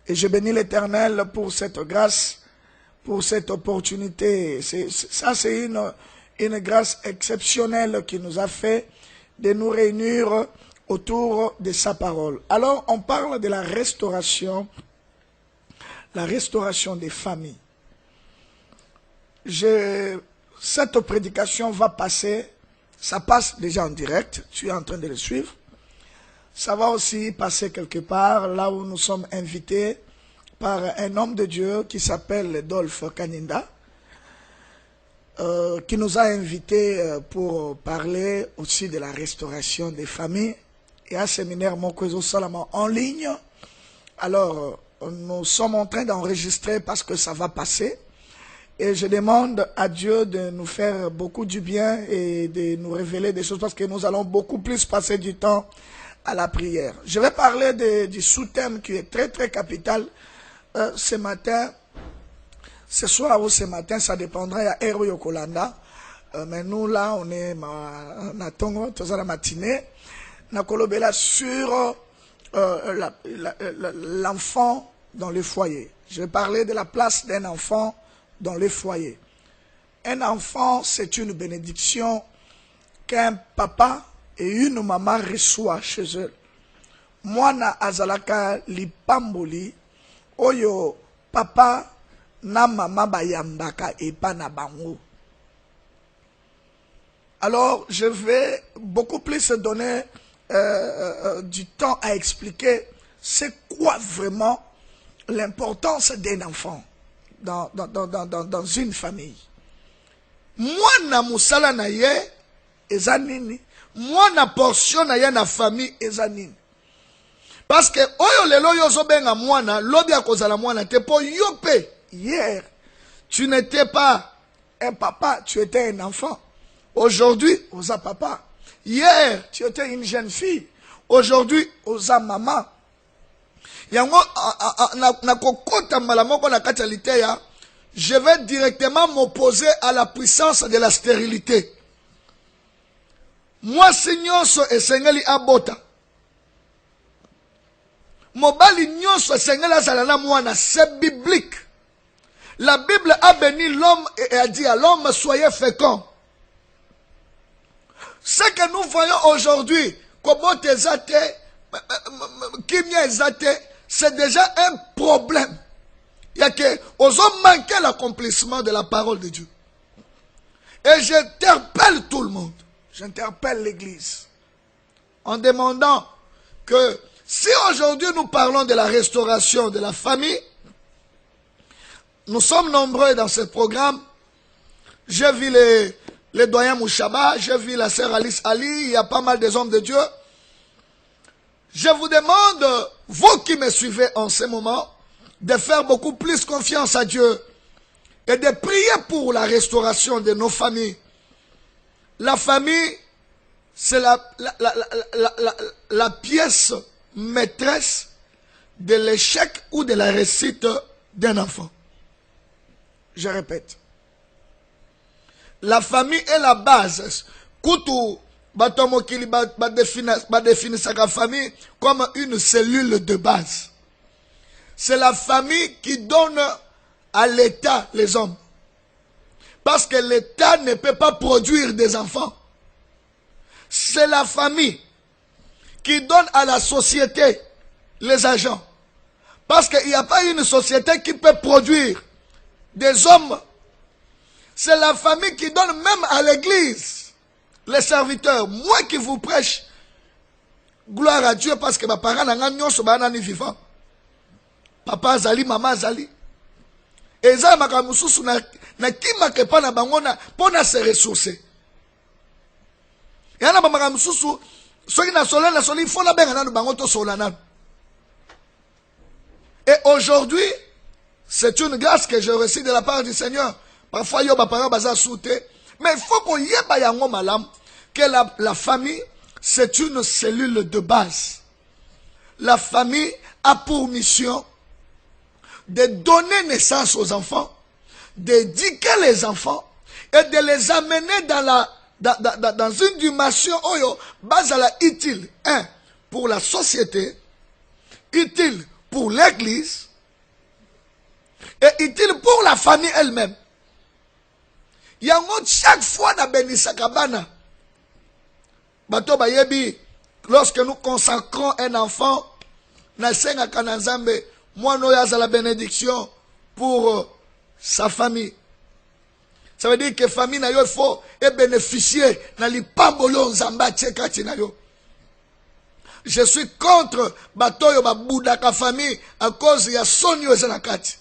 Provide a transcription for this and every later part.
Et je bénis l'Éternel pour cette grâce, pour cette opportunité. Ça, c'est une grâce exceptionnelle qui nous a fait de nous réunir autour de sa parole. Alors, on parle de la restauration des familles. Cette prédication va passer, ça passe déjà en direct, tu es en train de le suivre. Ça va aussi passer quelque part, là où nous sommes invités par un homme de Dieu qui s'appelle Dolph Kaninda, qui nous a invités pour parler aussi de la restauration des familles. Et un séminaire Mokwezo Salama en ligne. Alors, nous sommes en train d'enregistrer parce que ça va passer. Et je demande à Dieu de nous faire beaucoup du bien et de nous révéler des choses parce que nous allons beaucoup plus passer du temps à la prière. Je vais parler du sous-thème qui est très très capital ce matin. Ce soir ou ce matin, ça dépendra à Ero Yokolanda. Mais nous là, on est à Tongo, tous à la matinée. Nakolobela sur l'enfant dans le foyer. Je vais parler de la place d'un enfant dans le foyer. Un enfant, c'est une bénédiction qu'un papa et une maman reçoivent chez eux. Mwana azalaka lipamboli, oyo papa na mama bayambaka epa na bango. Alors, je vais beaucoup plus donner du temps à expliquer c'est quoi vraiment l'importance d'un enfant dans une famille. Mwana musala na ye eza nini? Mwana portion na ye na famille eza nini? Parce que oyo lelo yo zobenga mwana lobi akozala mwana te po yo pe. Hier, tu n'étais pas un papa, tu étais un enfant. Aujourd'hui, oza papa. Hier, tu étais une jeune fille. Aujourd'hui, oza maman. Yango na kokota malamoko na katalite ya, je vais directement m'opposer à la puissance de la stérilité. Moi, nyonso esengeli abota. Mobali nyonso esengeli azala na mwana, c'est biblique. La Bible a béni l'homme et a dit à l'homme, soyez fécond. Ce que nous voyons aujourd'hui, comment t'exate, kimia exate, c'est déjà un problème. Il y a que, osons manquer l'accomplissement de la parole de Dieu. Et j'interpelle tout le monde. J'interpelle l'Église. En demandant que, si aujourd'hui nous parlons de la restauration de la famille, nous sommes nombreux dans ce programme. J'ai vu les doyens Mouchaba, j'ai vu la sœur Alice Ali, il y a pas mal des hommes de Dieu. Je vous demande, vous qui me suivez en ce moment, de faire beaucoup plus confiance à Dieu et de prier pour la restauration de nos familles. La famille, c'est la pièce maîtresse de l'échec ou de la réussite d'un enfant. Je répète. La famille est la base. Koutou, batomokili définit sa famille comme une cellule de base. C'est la famille qui donne à l'État les hommes. Parce que l'État ne peut pas produire des enfants. C'est la famille qui donne à la société les agents. Parce qu'il n'y a pas une société qui peut produire des hommes. C'est la famille qui donne même à l'église les serviteurs. Moi qui vous prêche, gloire à Dieu parce que mes parents n'ont pas vivant. Papa Zali, maman Zali. Et ça, ma kamususu na kima kepa na bangona pona se ressourcer. Et ana ba kamususu soki na soli il faut na benga na bango to solana. Et aujourd'hui, c'est une grâce que je reçois de la part du Seigneur. Parfois, yo ba parents baza souté, mais il faut qu'on yeba yango malam que la famille c'est une cellule de base. La famille a pour mission de donner naissance aux enfants, d'éduquer les enfants et de les amener dans une dimension oyo basala utile, un, pour la société, utile pour l'église est utile pour la famille elle-même. Il y a chaque fois na benisaka bana. Bato bayebi, lorsque nous consacrons un enfant, na senga kanazambe, moi no yaza la bénédiction pour sa famille. Ça veut dire que famille na yo faut bénéficier na lipambolo nzamba tchekati na yo. Je suis contre bato yo babuda ka famille à cause ya sonyo ezanakati.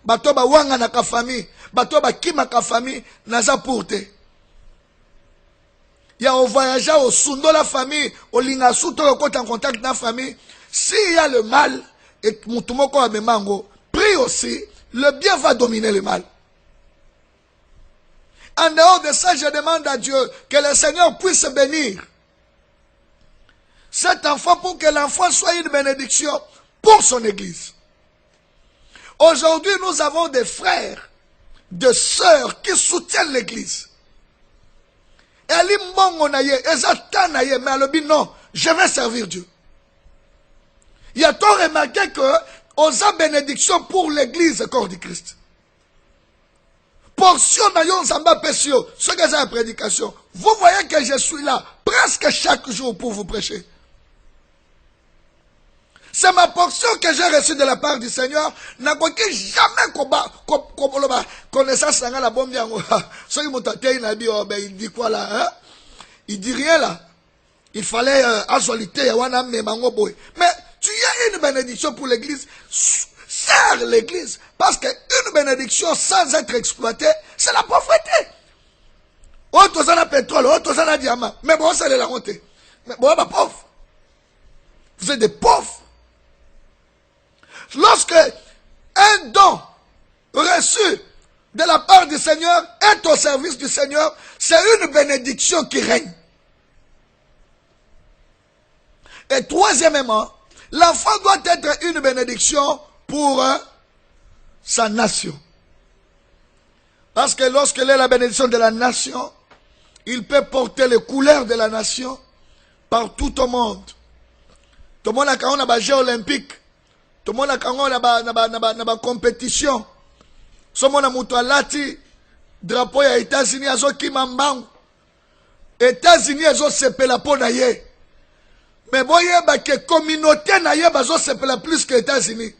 Bato ba wanga na ka famille, bato ba kima ka famille naza pourte. Ya au voyager au sundo la famille, au lingasu to ko en contact na famille, s'il y a le mal et mutumoko a memango, prie aussi, le bien va dominer le mal. En dehors de ça, je demande à Dieu que le Seigneur puisse bénir cet enfant pour que l'enfant soit une bénédiction pour son église. Aujourd'hui, nous avons des frères, des sœurs qui soutiennent l'église. Et ali mbongo na ye, ezata na ye, mais alobi non, je vais servir Dieu. Il y a tant remarqué que osa bénédiction pour l'église corps du Christ. Portion na yo nzamba pesio, ce que c'est la prédication. Vous voyez que je suis là presque chaque jour pour vous prêcher. C'est ma portion que j'ai reçue de la part du Seigneur. N'a pas jamais connaissance la bombe. Il dit quoi là, hein? Il dit rien là. Il fallait actualité. Mais tu as une bénédiction pour l'église. Sers l'église. Parce qu'une bénédiction sans être exploitée, c'est la pauvreté. Oh, tu as pétrole, oh, tu as diamant. Mais bon, c'est la honte. Mais bon, bah, pauvre. Vous êtes des pauvres. Lorsque un don reçu de la part du Seigneur est au service du Seigneur, c'est une bénédiction qui règne. Et troisièmement, l'enfant doit être une bénédiction pour sa nation. Parce que lorsqu'elle est la bénédiction de la nation, il peut porter les couleurs de la nation partout au monde. Tout le monde a quand on a jeux olympique. Tout le monde a quand on a compétition. Ce monde a moutou alati drapeau ya États-Unis azo kimambang. États-Unis azo sepela po na ye. Mais boye ba ke communauté na ye bazo sepela plus que États-Unis.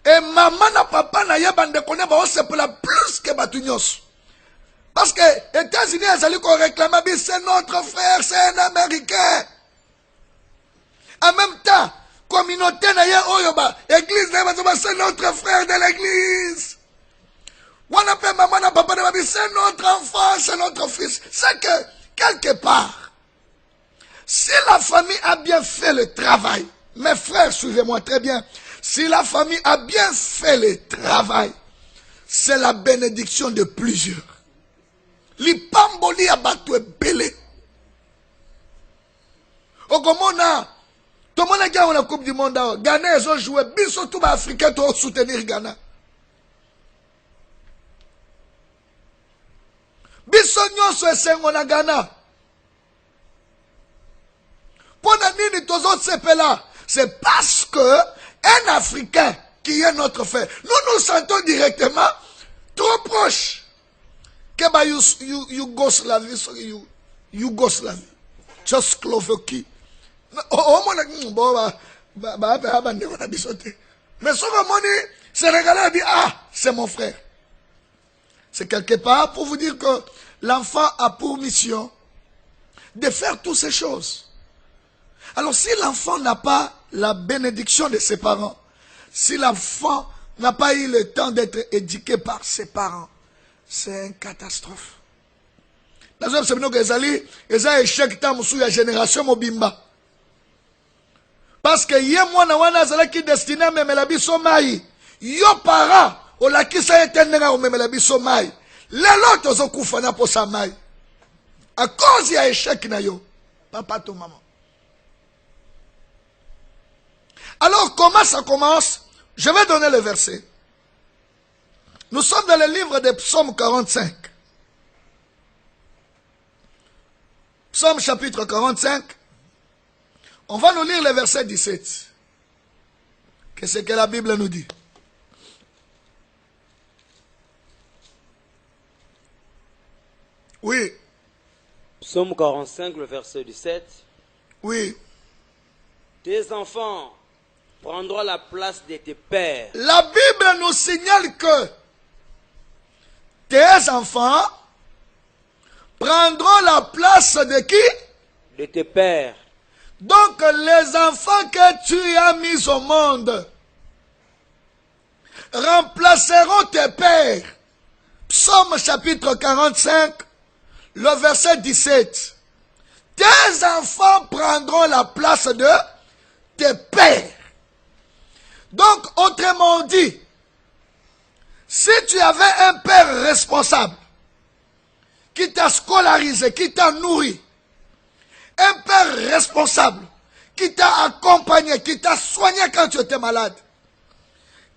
Et maman na papa na ye bande connaît ba sepela plus que batunyos. Parce que États-Unis azali ko réclamer c'est notre frère, c'est un Américain. En même temps, communauté na ye oyoba, église c'est notre frère de l'église. Wana pe maman na papa na babi c'est notre enfant, c'est notre fils. C'est que quelque part, si la famille a bien fait le travail, mes frères, suivez-moi très bien, si la famille a bien fait le travail, c'est la bénédiction de plusieurs. L'ipamboli abattu belé. Okomona, tout le monde a gagné la Coupe du Monde. Ghana, ils ont joué. Biso tout Africain pour soutenir Ghana. Biso nyonso esengo na Ghana. Pona nini tozo sepela? C'est parce que un Africain qui est notre frère, nous nous sentons directement trop proches. Que ba Yougoslavie, Yougoslavie, Tchécoslovaquie. Mais ce que Sénégalais a dit, ah, c'est mon frère. C'est quelque part pour vous dire que l'enfant a pour mission de faire toutes ces choses. Alors si l'enfant n'a pas la bénédiction de ses parents, si l'enfant n'a pas eu le temps d'être éduqué par ses parents, c'est une catastrophe. Dans un séminaire que Zali, ils ont échec temps sous la génération mobimba. Parce que yé mwana wana zala qui destiné à memela biso mai. Yo para, o la qui sa etendenga o memela biso mai. Lelo tozo kufana po sa mai. À cause ya échec na yo. Papa to maman. Alors comment ça commence? Je vais donner le verset. Nous sommes dans le livre de Psaume 45. Psaume chapitre 45. On va nous lire le verset 17. Qu'est-ce que la Bible nous dit? Oui. Psaume 45, le verset 17. Oui. Tes enfants prendront la place de tes pères. La Bible nous signale que tes enfants prendront la place de qui? De tes pères. Donc les enfants que tu as mis au monde remplaceront tes pères. Psaume chapitre 45, le verset 17. Tes enfants prendront la place de tes pères. Donc, autrement dit, si tu avais un père responsable, qui t'a scolarisé, qui t'a nourri, un père responsable, qui t'a accompagné, qui t'a soigné quand tu étais malade,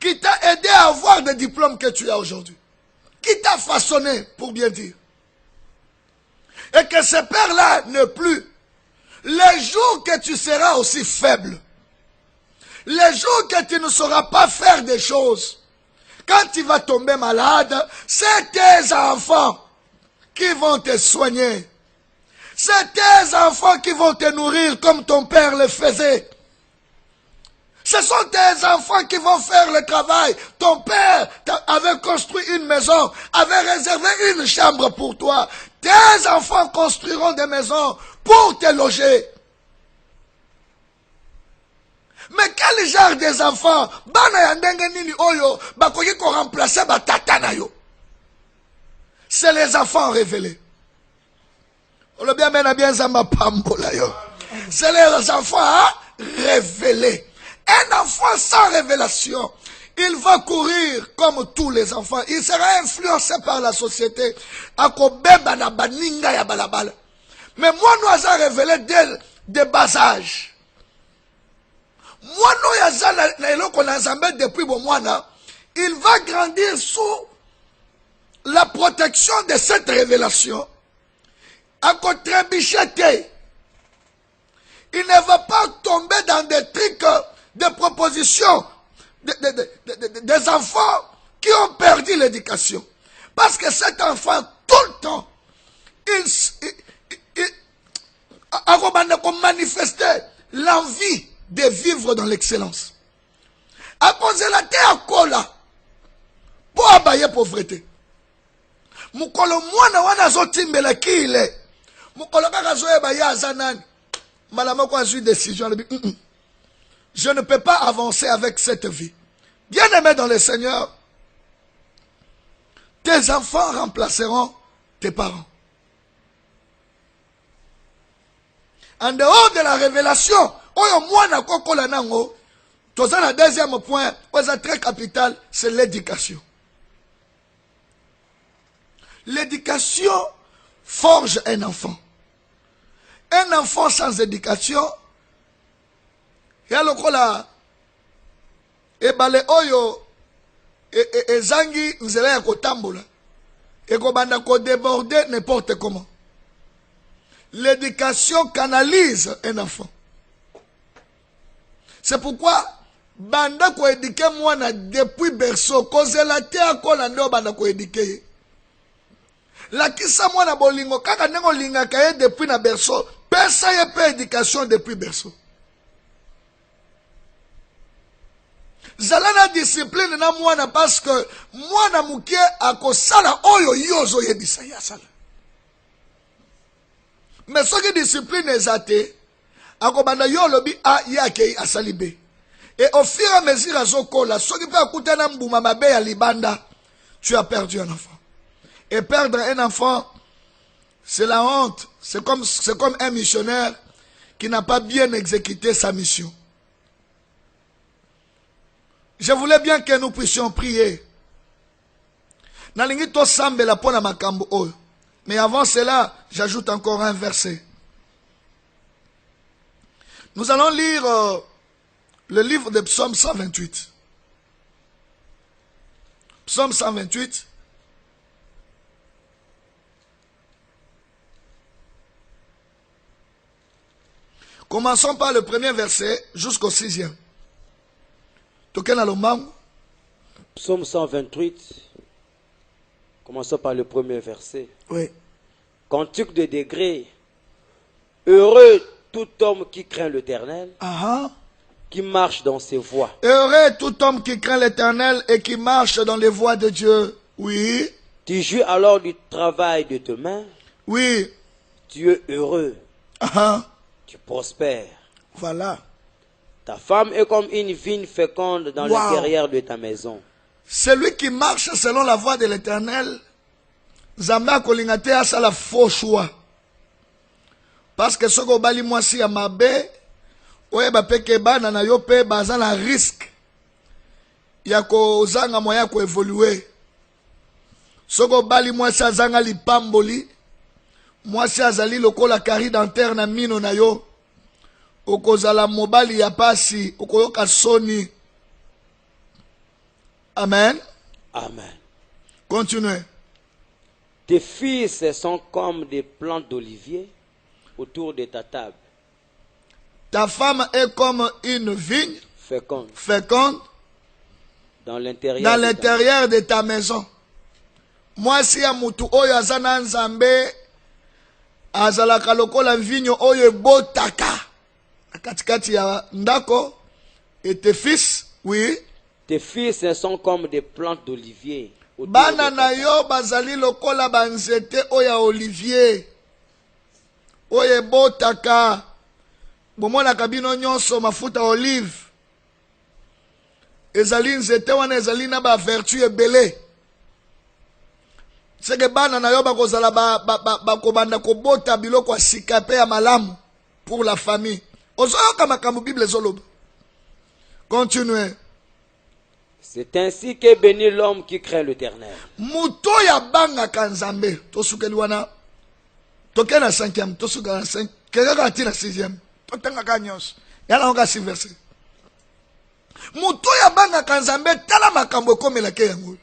qui t'a aidé à avoir des diplômes que tu as aujourd'hui, qui t'a façonné, pour bien dire, et que ce père-là n'est plus, les jours que tu seras aussi faible, les jours que tu ne sauras pas faire des choses, quand tu vas tomber malade, c'est tes enfants qui vont te soigner. C'est tes enfants qui vont te nourrir comme ton père le faisait. Ce sont tes enfants qui vont faire le travail. Ton père avait construit une maison, avait réservé une chambre pour toi. Tes enfants construiront des maisons pour te loger. Mais quel genre des enfants? Bana ya ndenge nini oyo bakoki ko remplacer ba tata na yo. C'est les enfants révélés. On le bien bien zamba pambola yo. C'est les enfants révélés. Un enfant sans révélation, il va courir comme tous les enfants. Il sera influencé par la société. Akobeba na baninga ya balabala. Mais moi nous avons révélé dès de bas âge. Moi, depuis bon mois, il va grandir sous la protection de cette révélation. À côté bicheté, il ne va pas tomber dans des trucs, des propositions des enfants qui ont perdu l'éducation. Parce que cet enfant, tout le temps, il a manifesté l'envie de vivre dans l'excellence. À cause de la terre kola pour abayer pauvreté. Mukolo mwana wana zotimbela kile. Mukolo kaka zoe baya azanani. Malama kwa zui décision. Je ne peux pas avancer avec cette vie. Bien aimé dans le Seigneur, tes enfants remplaceront tes parents. En dehors de la révélation, oyo mwana kokola nango, toza na deuxième point, oza très capital, c'est l'éducation. L'éducation forge un enfant. Un enfant sans éducation, ya lokola ebale oyo ezangi nzela ya kotambola, ekobanda ko déborder n'importe comment. L'éducation canalise un enfant. C'est pourquoi banda ko éduquer mwana depuis berceau, cause la terre kola ndo banda ko éduquer. La kisa mwana bolingo kaka nengo linga kaye depuis na berceau, pesa ye pe éducation depuis berceau. Zalana discipline na mwana parce que mwana mukie akosala oyo yozo yebisa ya sala. Mais ce qui discipline ezate, akobanda yo lobi a yake asali B. Et au fur et à mesure azokola, ce qui peut akuta na mbuma mabe ya libanda, tu as perdu un enfant. Et perdre un enfant, c'est la honte. C'est comme un missionnaire qui n'a pas bien exécuté sa mission. Je voulais bien que nous puissions prier. Nalingi to sambe la pona makambo oyo. Mais avant cela, j'ajoute encore un verset. Nous allons lire le livre de Psaume 128. Psaume 128. Commençons par le premier verset jusqu'au 6e. Psaume 128. Commençons par le premier verset. Oui. Cantique de degré. Heureux tout homme qui craint l'Éternel, qui marche dans ses voies. Heureux tout homme qui craint l'Éternel et qui marche dans les voies de Dieu. Oui. Tu jouis alors du travail de tes mains. Oui. Tu es heureux. Tu prospères. Voilà. Ta femme est comme une vigne féconde dans l'intérieur de ta maison. Celui qui marche selon la voie de l'Éternel, Zamba kolingate asa la faux choix. Parce que ce que bali mwasi ya mabe, oye ba peke bana na yo pe baza na risque ya ko zanga moya ko évoluer. Ce que bali mwasi azanga lipamboli, mwasi azali lokola kari dentaire na mino na yo. Okozala mobali ya pasi, okoyoka soni. Amen. Amen. Continuez. Tes fils sont comme des plantes d'olivier autour de ta table. Ta femme est comme une vigne féconde dans l'intérieur de ta maison. Moi, si ya mutu oyo azana nzambe, azalaka lokola vigne oyo botaka. Katikati ya ndako, et tes fils, oui. Tes fils sont comme des plantes d'olivier. Bana na yo bazali lokola banzete oya olivier. Oye botaka. Bomona kabino nyonso mafuta olive. Ezali nzete wana ezali na ba vertu ebele. Seke bana na yo bakozala bakobanda kobota biloko asika pe ya malamu pour la famille. Ozoyoka makambo Bible zoloba. Continuez. C'est ainsi qu'est béni l'homme qui craint l'Éternel. Muto ya banga kanzambe. Tosukeli wana. Toke na 5e. Tosuka na 5. Kekaka ati na 6e. Totenga kanyos. Yala onga 6 verset. Muto ya banga kanzambe tala makambo komela ke yango.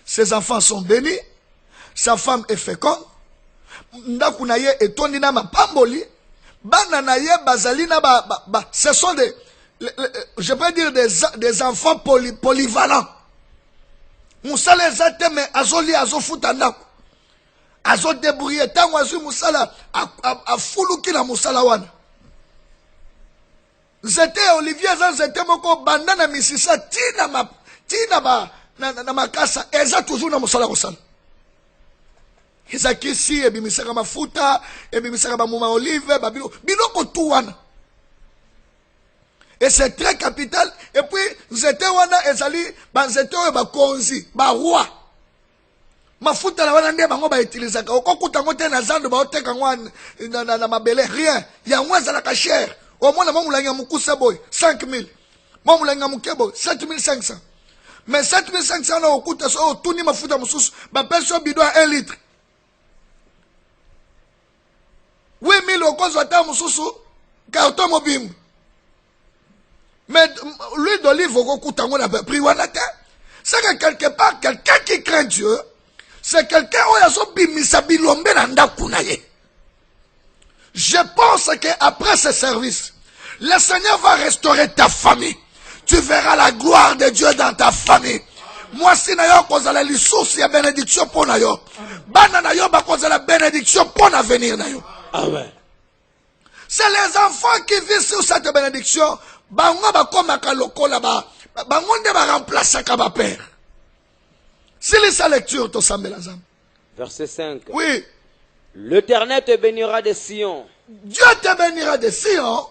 Ses enfants sont bénis. Sa femme est féconde. Ndaku na ye etondi na mapamboli. Bana na ye bazali na ce sont des je peux dire des enfants polyvalents. Musala ezate me azoli azofuta ndako. Azo débrouiller tango azu musala afuluki na musala wana. Zete Olivier za zete moko banda na misisa tina na makasa eza toujours na musala kosala. Ezaki si ebimisaka mafuta, ebimisaka ba muma olive, ba biloko tout wana. Et c'est très capital. Et puis, zete wana ezali, ba zete oyo ba konzi, ba roi. Mafuta na wana nde bango ba utilisaka. Okokuta ngote na zando ba oteka ngwana na mabele, rien. Ya ngwa la cher. Au moins, mo mulanga mukusa boy, 5,000. Mo mulanga mukebo, 7,500. Mais 7,500 na okuta so tuni mafuta mususu, ba peso bidon 1 litre. 8,000 okozo ata mususu, carton mobile. Mais l'huile d'olive okuta ngo na prix wana te. C'est que quelque part, quelqu'un qui craint Dieu, c'est quelqu'un qui a son bimisa bilombe na ndaku na ye. Je pense qu'après ce service, le Seigneur va restaurer ta famille. Tu verras la gloire de Dieu dans ta famille. Moi, si na yo kozala li source ya bénédiction pour na yo. Bana na yo ba kozala bénédiction pour l'avenir na yo. Amen. C'est les enfants qui vivent sur cette bénédiction. Bango ba komaka lokola bango nde ba remplacer ka ba père. C'est sa lecture to sambela zam. Verset 5. Oui. L'Éternel te bénira de Sion. Dieu te bénira de Sion.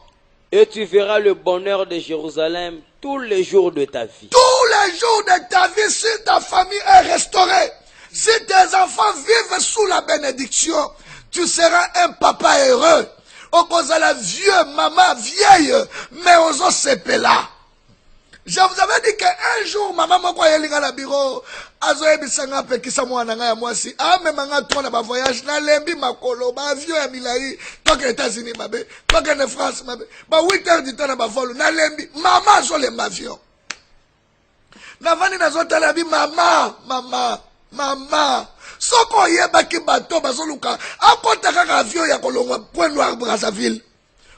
Et tu verras le bonheur de Jérusalem tous les jours de ta vie. Tous les jours de ta vie, si ta famille est restaurée, si tes enfants vivent sous la bénédiction, tu seras un papa heureux. Au cause de la vieux, maman vieille, mais aux autres là. Je vous avais dit qu'un jour, maman m'a quoi yélinga na bureau, azo ebisanga pe kisa mwana nga ya mwasi, même nga tona ba voyage na lembi makolo, ba avion ya milai, toke États-Unis mabe, toke ne France mabe, ba 8 heures du temps na ba volo, na lembi, maman zo le avion. Na vani na zo tala bi mama, soko yeba ki bato bazoluka, akota kaka avion ya kolongwa Point Noir Brazzaville.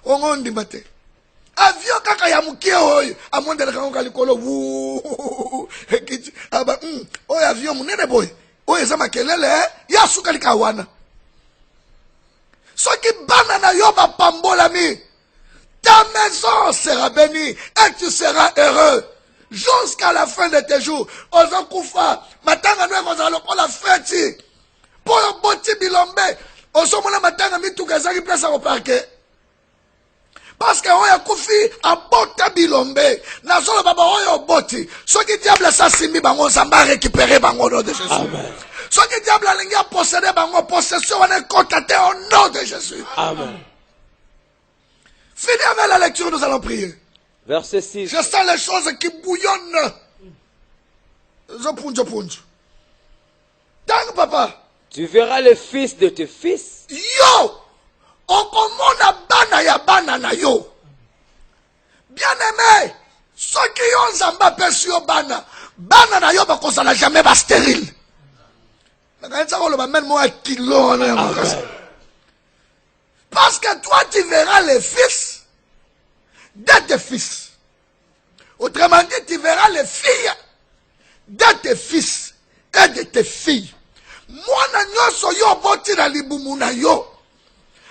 Ongondi mate. Avion kaka ya mukie oyo amondela kango likolo wu ekiti aba oyo avion munene boy oyo eza makelele ya suka likawana Ce qui banana yoba pambolami. Ta maison sera bénie et tu seras heureux jusqu'à la fin de tes jours. Ozo kufa, matanga noe kozalo pour la fête. Pour le boti bilombe, ozo mona matanga mituka zaki place au parquet. Parce que oya kufi abota bilombe. Na solo baba oya boti. Ce qui diable ça simi bango samba récupérer bango au nom de Jésus. Amen. Ce qui diable a linga posséder bango possession on est contaté au nom de Jésus. Amen. Fini avec la lecture, nous allons prier. Verset 6. Je sens les choses qui bouillonnent. Je punch. Tant papa. Tu verras les fils de tes fils. Yo! Okomona bana ya bana na yo. Bien aimé. Ceux qui ont zamba perçu yo bana. Bana na yo bakosala jamais ba stérile. Parce que toi, tu verras les fils de tes fils. Autrement dit, tu verras les filles de tes fils et de tes filles. Moi, je suis boti na libumu na yo.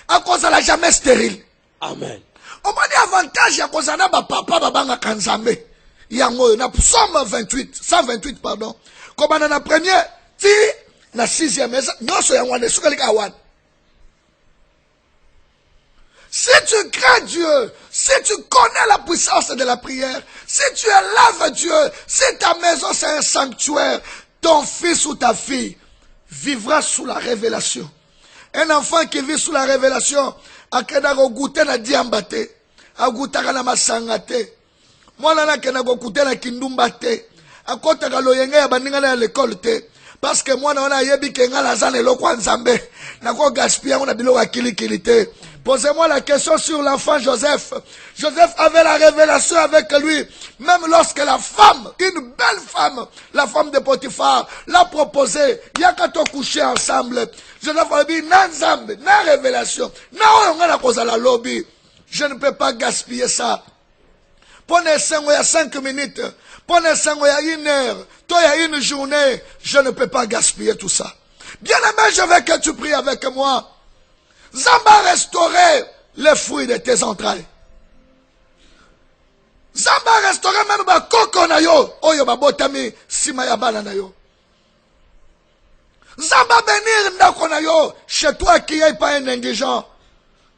À cause de la jamais stérile. Amen. On m'a dit avantage à cause de la papa babanga kanzambe. Yango na Psaume 28, 128 pardon. Comme on a premier, ti na sixième, non so yango ne sukali kawan. Si tu crains Dieu, si tu connais la puissance de la prière, si tu élèves Dieu, si ta maison c'est un sanctuaire, ton fils ou ta fille vivra sous la révélation. Un enfant qui vit sous la révélation, akena go goûter na diambate, a goûtaka na masangate. Mwana na kena go goûter na kindumbate, akota ka loyenge ya baninga na l'école te. Parce que moi, on a yebi kenga la zane lo kwa nzambe. Na ko gaspiller on a bilo akili kilité. Posez-moi la question sur l'enfant Joseph. Joseph avait la révélation avec lui. Même lorsque la femme, une belle femme, la femme de Potiphar, l'a proposé. Il y a qu'à te coucher ensemble. Joseph a dit, na nzambe, na révélation. Na oyonga na koza la lobby. Je ne peux pas gaspiller ça. Prenez 5 minutes. Prenez 1 heure. Toi, il y a une journée. Je ne peux pas gaspiller tout ça. Bien aimé, je veux que tu pries avec moi. Zamba restaurer les fruits de tes entrailles. Zamba restaurer même ba koko na yo. Oyo ba botami sima ya bana na yo. Zamba bénir ndako na yo. Chez toi qui est pas un indigent.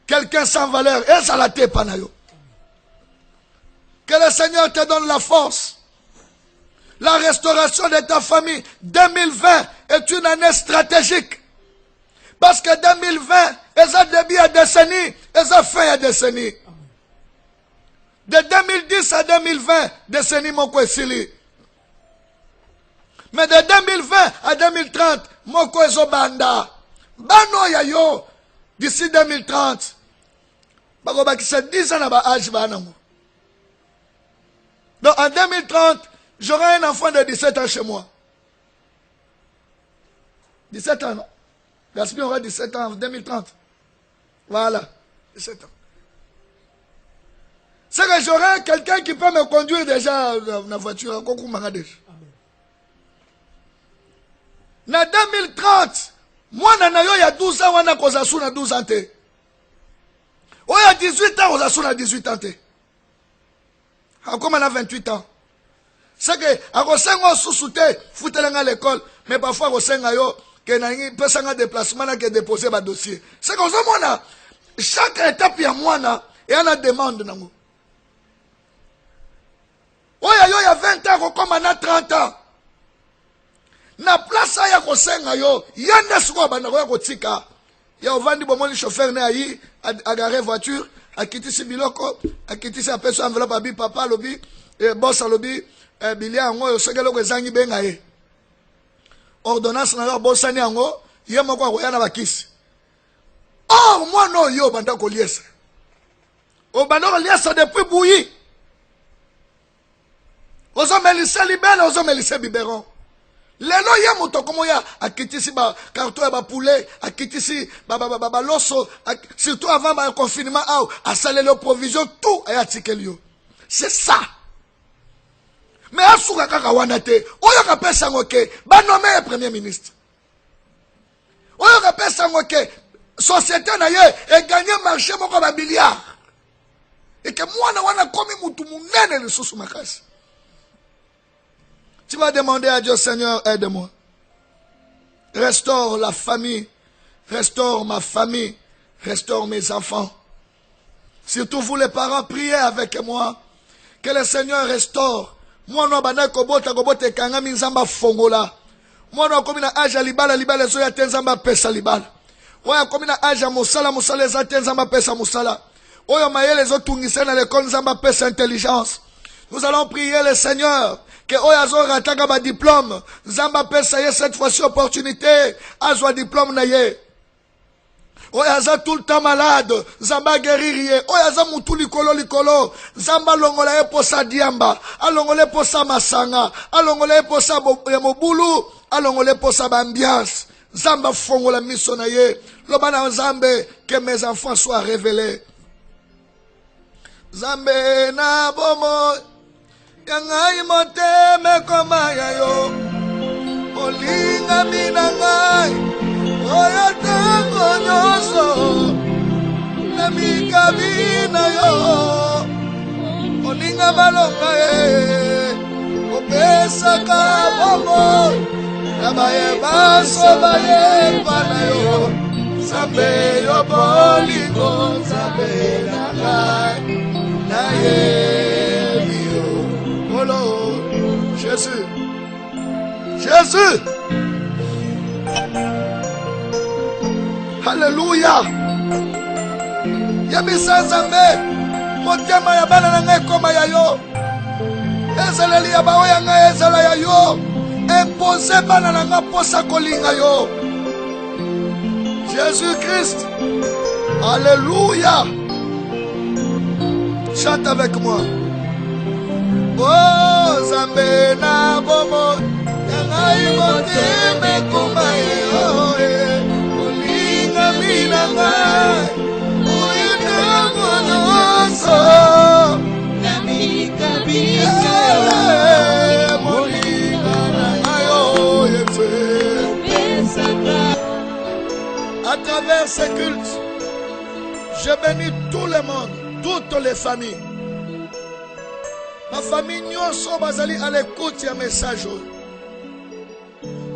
Quelqu'un sans valeur. Et ça la pas na yo. Que le Seigneur te donne la force. La restauration de ta famille. 2020 est une année stratégique. Parce que 2020, ils ont début à décennie, ils ont fin à décennie. De 2010 à 2020, décennie mon kwesili. Mais de 2020 à 2030, mon kwezo banda. Bano ya yo, d'ici 2030. Bako baki c'est 10 ans à ba âge banango. Donc en 2030, j'aurai un enfant de 17 ans chez moi. 17 ans, non? Gaspille aura 17 ans en 2030. Voilà, 17 ans. C'est que j'aurai quelqu'un qui peut me conduire déjà dans la voiture. En 2030, moi, il y a 12 ans, on a 12 ans. Il y a 18 ans, on a 18 ans. Comme on a 28 ans. C'est que, à Rosengo sous-souté, foutez-le à l'école, mais parfois Rosengo, que n'a pas un déplacement qui a déposé un dossier. C'est comme ça, moi, chaque étape, il y a moi, et on a demande. Oh, il y a 20 ans, comme on a 30 ans. Na place, il y a Rosengo, il y a un espoir, il y a un tika. Il y a un bon chauffeur, il a garé voiture, a quitté ce biloko, a quitté sa personne, enveloppe à papa, lobby, et boss à lobby, bilia, on se galo, zangi bengaye. Ordonnance na yo bosani yango ye moko akoya na bakisi. Or moi non yo banda ko liesa. O banda ko liesa depuis bouilli. Ozo melise libele, ozo melise biberon. Lelo ye moto komo ya akitisi ba carton ya ba poulet, akitisi ba loso, surtout avant le confinement a salé le provision tout a tikelio. C'est ça. Mais à souka kaka wanate, oyo ka pesa ngoke, ba nommé premier ministre. Oyo ka pesa ngoke, société na ye et gagner marché moko ba milliard. Et que moi wana komi mutu munene le sous makasi. Tu vas demander à Dieu, Seigneur, aide-moi. Restaure la famille, restaure ma famille, restaure mes enfants. Surtout vous les parents, priez avec moi. Que le Seigneur restaure. Moi, non, bana kobota kanga minzamba fongola. Moi, non, comme na aja libala zo ya tenzamba pesa libala. Oya comme na aja musala za tenzamba pesa musala. Oya mayele zo tungisa na l'école nzamba pesa intelligence. Nous allons prier le Seigneur. Que oya zo rataka ba diplôme. Nzamba pesa ye cette fois-ci opportunité. Azwa diplôme na ye. Oyaza tout le temps malade, Zamba guérir, Oyaza moutou likolo, Zamba longola ye posa diamba, alongole posa masanga, alongole posa mobulu, alongole posa bambiance, Zamba fongola miso na ye, lobana Zambe, que mes enfants soient révélés. Zambe na bomo, yangai mote me koma yayo, olinga minangai. Oya tango nyoso na mikabina yo oninga malonga opesa ka bomo na baye baso baye pana yo Zambe yo bolingo Zambe na ye bio olo Jésus Alléluia. Yabisa Zambe. Motema ya bana na ngai koma ya yo. Ezaleli ya bawe ya ngai ezala ya yo. Impose bana na ngai posa kolinga yo. Jésus-Christ. Alléluia. Chante avec moi. Oh Zambe na bomo. Ya ngai motema koma ya yo. À travers ces cultes, je bénis tout le monde, toutes les familles. Ma famille nyonso bazali à l'écoute ya message.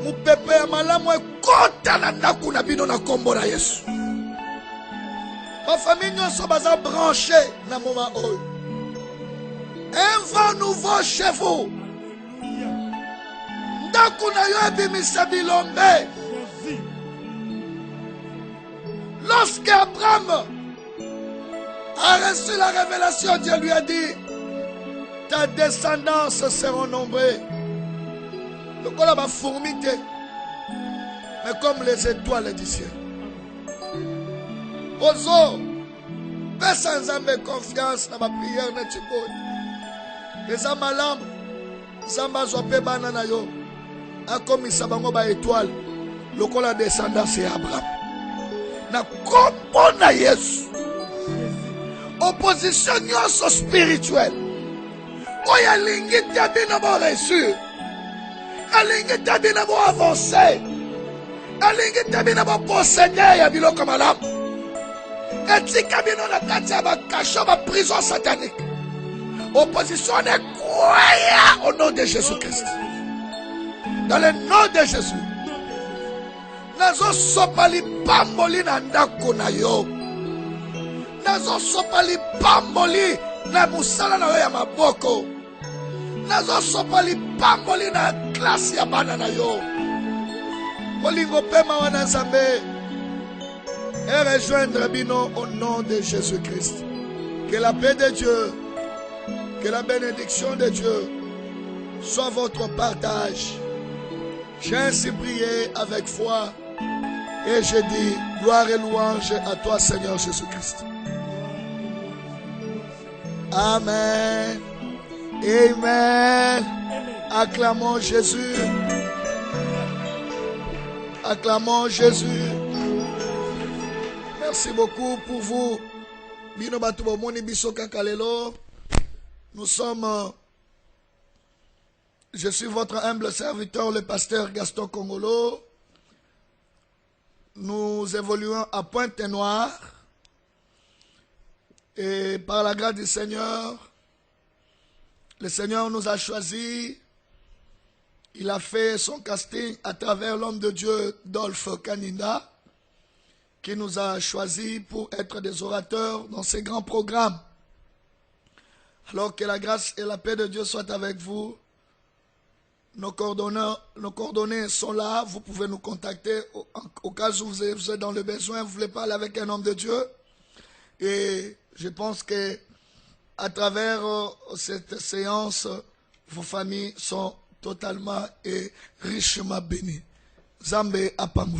Mupepe ya malamu ekota na ndaku na bino na kombo na Yesu. Ma famille nyonso baza branché na moment oyo. Un vent nouveau chez vous. Ndaku na yo ebimisa bilombe. Lorsque Abraham a reçu la révélation, Dieu lui a dit, ta descendance sera nombreux. Le col va fourmiter, mais comme les étoiles du ciel. Ozo, fais sans âme confiance dans ma prière, n'est-ce pas? Les amalam, Zamba zope banana yo, a comme il s'abango ba étoile, le col la descendance c'est Abraham. Na kombo na Yesu. Opposition nyonso spirituelle. Oya lingi tabina bo reçu. Alingi tabina bo avancer. Alingi tabina bo posséder ya biloko malamu. Etika bino na kati ya bakasho ba prison satanique. Opposition ne croyant au nom de Jésus-Christ. Dans le nom de Jésus. Nazo sopali pamboli na ndako na yo. Nazo sopali pamboli na musala na yo ya maboko. Nazo sopali pamboli na klasi ya bana na yo. Olingo pema wana Nzambe. Et rejoindre bino au nom de Jésus-Christ. Que la paix de Dieu, que la bénédiction de Dieu soit votre partage. J'ai ainsi prié avec foi. Et je dis, gloire et louange à toi, Seigneur Jésus-Christ. Amen. Amen. Acclamons Jésus. Acclamons Jésus. Merci beaucoup pour vous. Nous sommes... Je suis votre humble serviteur, le pasteur Gaston Kongolo. nous évoluons à Pointe-Noire. Et par la grâce du Seigneur, le Seigneur nous a choisis. Il a fait son casting à travers l'homme de Dieu, Dolph Kaninda, qui nous a choisis pour être des orateurs dans ces grands programmes. Alors que la grâce et la paix de Dieu soient avec vous. Nos coordonnées sont là. Vous pouvez nous contacter au cas où vous êtes dans le besoin, vous voulez parler avec un homme de Dieu. Et je pense que à travers cette séance, vos familles sont totalement et richement bénies. Zambé Apamou.